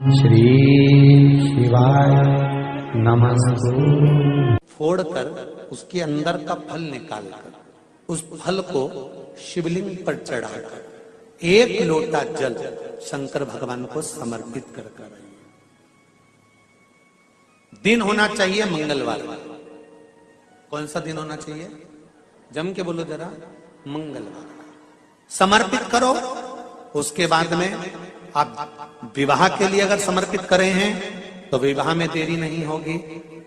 श्री शिवाय नमस्तु। फोड़कर उसके अंदर का फल निकालकर उस फल को शिवलिंग पर चढ़ाकर एक लोटा जल शंकर भगवान को समर्पित कर दिन होना चाहिए मंगलवार। कौन सा दिन होना चाहिए? जम के बोलो जरा, मंगलवार। समर्पित करो। उसके बाद में आप विवाह के लिए अगर समर्पित करे हैं तो विवाह में देरी नहीं होगी।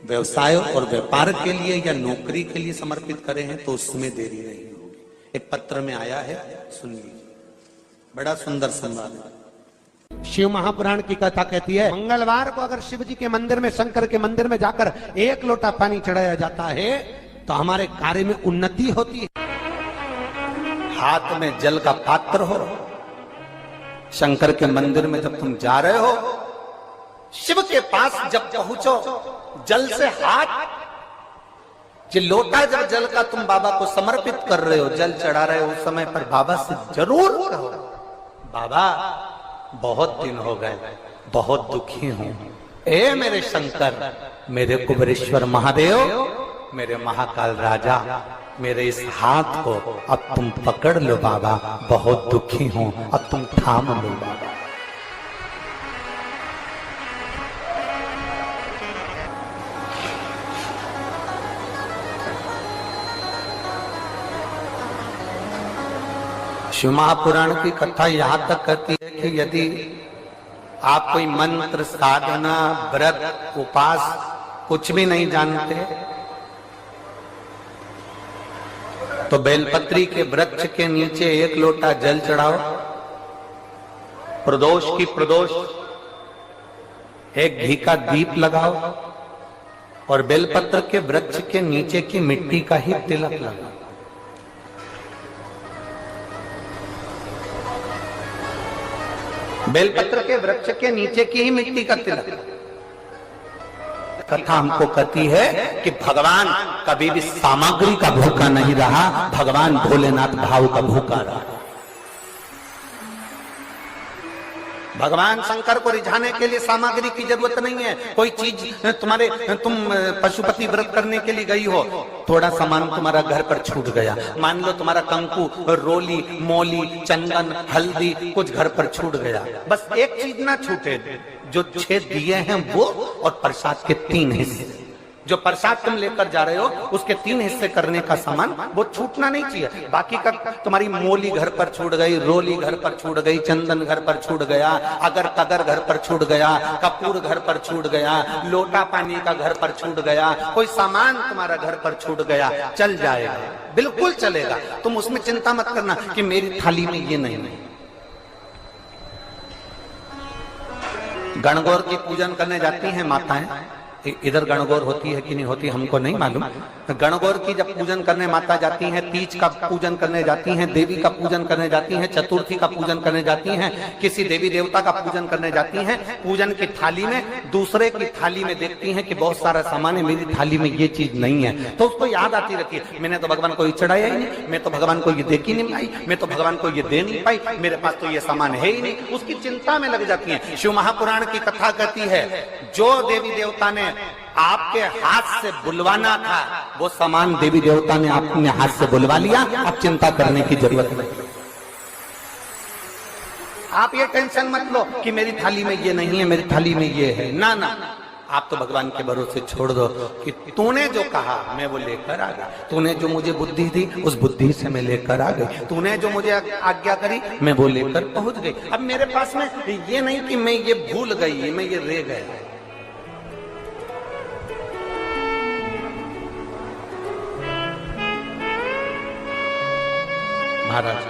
व्यवसाय और व्यापार के लिए या नौकरी के लिए समर्पित करे हैं तो उसमें देरी नहीं होगी। एक पत्र में आया है, सुन लीजिए, बड़ा सुंदर संवाद है। शिव महापुराण की कथा कहती है, मंगलवार को अगर शिव जी के मंदिर में, शंकर के मंदिर में जाकर एक लोटा पानी चढ़ाया जाता है तो हमारे कार्य में उन्नति होती है। हाथ में जल का पात्र हो, शंकर के मंदिर में जब तुम जा रहे हो, शिव के पास जब पहुंचो, जल से हाथ, ये लोटा जब जल का तुम बाबा को समर्पित कर रहे हो, जल चढ़ा रहे हो, उस समय पर बाबा से जरूर कहो, बाबा बहुत दिन हो गए, बहुत दुखी हूं। ए मेरे शंकर, मेरे कुबेरेश्वर महादेव, मेरे महाकाल राजा, मेरे इस हाथ को अब तुम पकड़ लो बाबा, बहुत दुखी हूं, अब तुम थाम लो बाबा। शिव महापुराण की कथा यहां तक कहती है कि यदि आप कोई मंत्र, साधना, व्रत, उपास कुछ भी नहीं जानते तो बेलपत्री के वृक्ष के नीचे एक लोटा जल चढ़ाओ, प्रदोष की प्रदोष एक घी का दीप लगाओ और बेलपत्र के वृक्ष के नीचे की मिट्टी का ही तिलक लगाओ। बेलपत्र के वृक्ष के नीचे की ही मिट्टी का तिलक। कथा हमको कहती है कि भगवान कभी भी सामग्री का भूखा नहीं रहा, भगवान भोलेनाथ भाव का भूखा रहा। भगवान शंकर को रिझाने के लिए सामग्री की जरूरत नहीं है। कोई चीज तुम पशुपति व्रत करने के लिए गई हो, थोड़ा सामान तुम्हारा घर पर छूट गया, मान लो तुम्हारा कंकु, रोली, मौली, चंदन, हल्दी कुछ घर पर छूट गया, बस एक चीज ना छूटे, जो 6 दिए हैं वो और प्रसाद के 3 हिस्से। जो प्रसाद तुम लेकर जा रहे हो उसके 3 हिस्से करने का सामान वो छूटना नहीं चाहिए। बाकी का तुम्हारी मोली घर पर छूट गई, रोली घर पर छूट गई, चंदन घर पर छूट गया, अगर कगर घर पर छूट गया, कपूर घर पर छूट गया, लोटा पानी का घर पर छूट गया, कोई सामान तुम्हारा घर पर छूट गया, चल जाएगा, बिल्कुल चलेगा। तुम उसमें चिंता मत करना कि मेरी थाली में ये नहीं। गणगौर की पूजन करने जाती हैं माताएं, इधर गणगौर होती है कि नहीं होती हमको नहीं मालूम। गणगौर की जब पूजन करने माता जाती हैं, तीज का पूजन करने जाती हैं, देवी का पूजन करने जाती हैं, चतुर्थी का पूजन करने जाती हैं, किसी देवी देवता का पूजन करने जाती हैं, पूजन की थाली में दूसरे की थाली में देखती हैं कि बहुत सारा सामान है, मेरी थाली में ये चीज नहीं है, तो उसको याद आती रहती है, मैंने तो भगवान को ये चढ़ाया ही नहीं, मैं तो भगवान को ये दे ही नहीं पाई, मैं तो भगवान को ये दे नहीं पाई, मेरे पास तो ये सामान है ही नहीं, उसकी चिंता में लग जाती है। शिव महापुराण की कथा कहती है, जो देवी देवता ने आपके हाथ से बुलवाना था वो सामान देवी देवता ने अपने हाथ से बुलवा लिया, अब चिंता करने की जरूरत नहीं। आप ये टेंशन मत लो कि मेरी थाली में ये नहीं है, मेरी थाली में ये है, ना ना, आप तो भगवान के भरोसे छोड़ दो कि तूने जो कहा मैं वो लेकर आ गया, तूने जो मुझे बुद्धि दी उस बुद्धि से मैं लेकर आ गई, तूने जो मुझे आज्ञा करी मैं वो लेकर पहुंच गई। अब मेरे पास में ये नहीं कि मैं ये भूल गई, मैं ये रह गया। महाराज,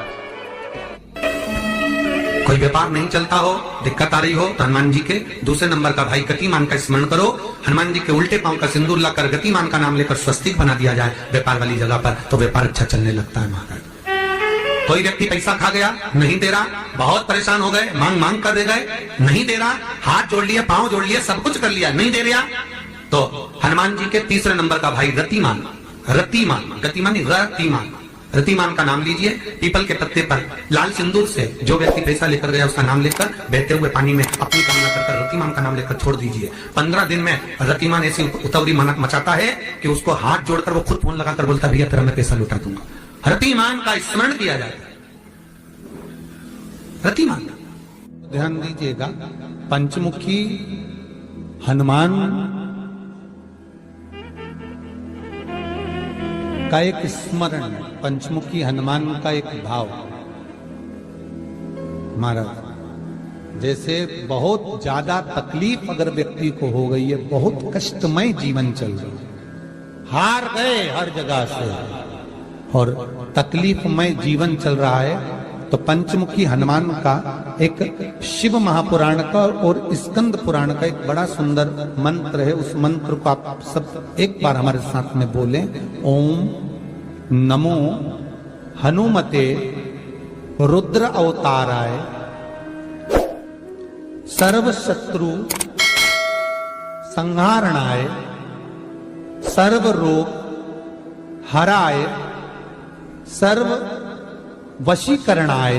कोई व्यापार नहीं चलता हो, दिक्कत आ रही हो तो हनुमान जी के दूसरे नंबर का भाई गतिमान का स्मरण करो, हनुमान जी के उल्टे पांव का सिंदूर लाकर गतिमान का नाम लेकर स्वस्तिक बना दिया जाए व्यापार वाली जगह पर, तो व्यापार अच्छा चलने लगता है। महाराज, कोई व्यक्ति पैसा खा गया, नहीं दे रहा, बहुत परेशान हो गए, मांग मांग कर दे गए, नहीं दे रहा, हाथ जोड़ लिया, पांव जोड़ लिया, सब कुछ कर लिया, नहीं दे रहा, तो हनुमान जी के तीसरे नंबर का भाई रतिमान, रतिमान, गतिमान रतिमान, रतिमान का नाम लीजिए, पीपल के पत्ते पर लाल सिंदूर से जो व्यक्ति पैसा लेकर गया उसका नाम लेकर बहते हुए पानी में अपनी कामना कर रतिमान का नाम लेकर छोड़ दीजिए। 15 दिन में रतिमान ऐसी उतावली मचाता है कि उसको हाथ जोड़कर वो खुद फोन लगाकर बोलता भैया तेरा मैं पैसा लुटा दूंगा। रतिमान का स्मरण किया जाता है। रतिमान ध्यान दीजिएगा, पंचमुखी हनुमान का एक स्मरण, पंचमुखी हनुमान का एक भाव। महाराज जैसे बहुत ज्यादा तकलीफ अगर व्यक्ति को हो गई है, बहुत कष्टमय जीवन चल रहा है, हार गए हर जगह से और तकलीफमय जीवन चल रहा है, तो पंचमुखी हनुमान का एक शिव महापुराण का और स्कंद पुराण का एक बड़ा सुंदर मंत्र है। उस मंत्र को आप सब एक बार हमारे साथ में बोलें। ओम नमो हनुमते रुद्र अवताराय सर्व शत्रु संहारणाय सर्व रोग हराय सर्व वशीकरणाय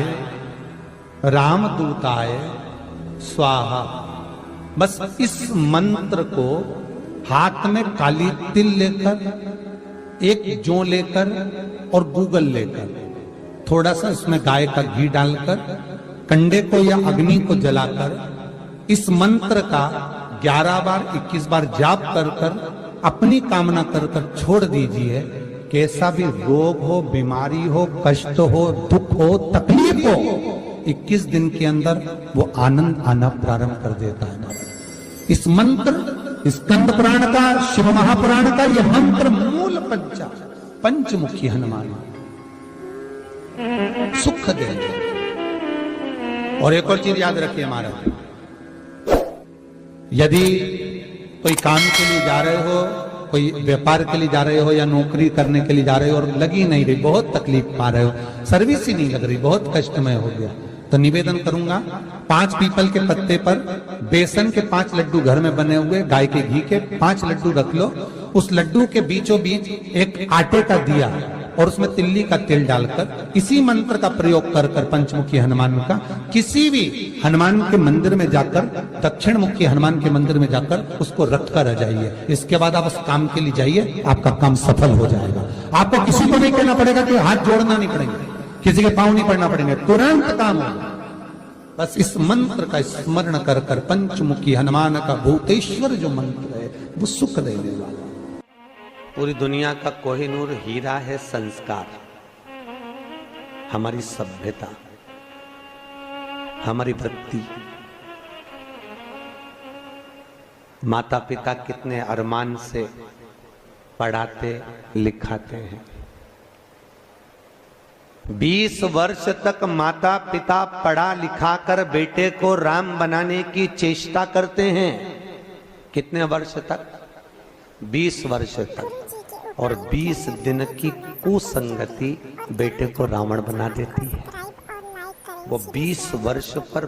रामदूताय स्वाहा। बस इस मंत्र को हाथ में काली तिल लेकर, एक जौ लेकर और गूगल लेकर, थोड़ा सा इसमें गाय का घी डालकर, कंडे को या अग्नि को जलाकर इस मंत्र का 11 बार 21 बार जाप कर कर अपनी कामना कर कर छोड़ दीजिए। कैसा भी रोग हो, बीमारी हो, कष्ट हो, दुख हो, तकलीफ हो, 21 दिन के अंदर वो आनंद आना प्रारंभ कर देता है। इस मंत्र, स्कंद पुराण का, शिव महापुराण का यह मंत्र मूल पंचमुखी हनुमान सुख देंगे। और एक और चीज याद रखिए महाराज, यदि कोई काम के लिए जा रहे हो, कोई व्यापार के लिए जा रहे हो या नौकरी करने के लिए जा रहे हो और लगी नहीं रही, बहुत तकलीफ पा रहे हो, सर्विस ही नहीं लग रही, बहुत कष्टमय हो गया, तो निवेदन करूंगा 5 पीपल के पत्ते पर बेसन के 5 लड्डू घर में बने हुए, गाय के घी के 5 लड्डू रख लो। उस लड्डू के बीचों बीच एक आटे का दिया और उसमें तिल्ली का तेल डालकर इसी मंत्र का प्रयोग कर कर पंचमुखी हनुमान का किसी भी हनुमान के मंदिर में जाकर, दक्षिण मुखी हनुमान के मंदिर में जाकर उसको रख कर आ जाइए। इसके बाद आप उस काम के लिए जाइए, आपका काम सफल हो जाएगा। आपको किसी को नहीं कहना पड़ेगा कि हाथ जोड़ना नहीं पड़ेंगे, किसी के पांव नहीं पड़ना पड़ेंगे, तुरंत काम होगा। बस इस मंत्र का स्मरण कर कर पंचमुखी हनुमान का भूतेश्वर जो मंत्र है वो सुख देने वाला। पूरी दुनिया का कोहिनूर हीरा है संस्कार, हमारी सभ्यता, हमारी वृत्ति। माता पिता कितने अरमान से पढ़ाते लिखाते हैं। 20 वर्ष तक माता पिता पढ़ा लिखा कर बेटे को राम बनाने की चेष्टा करते हैं। कितने वर्ष तक? 20 वर्ष तक। और 20 दिन की कुसंगति बेटे को रावण बना देती है। वो 20 वर्ष पर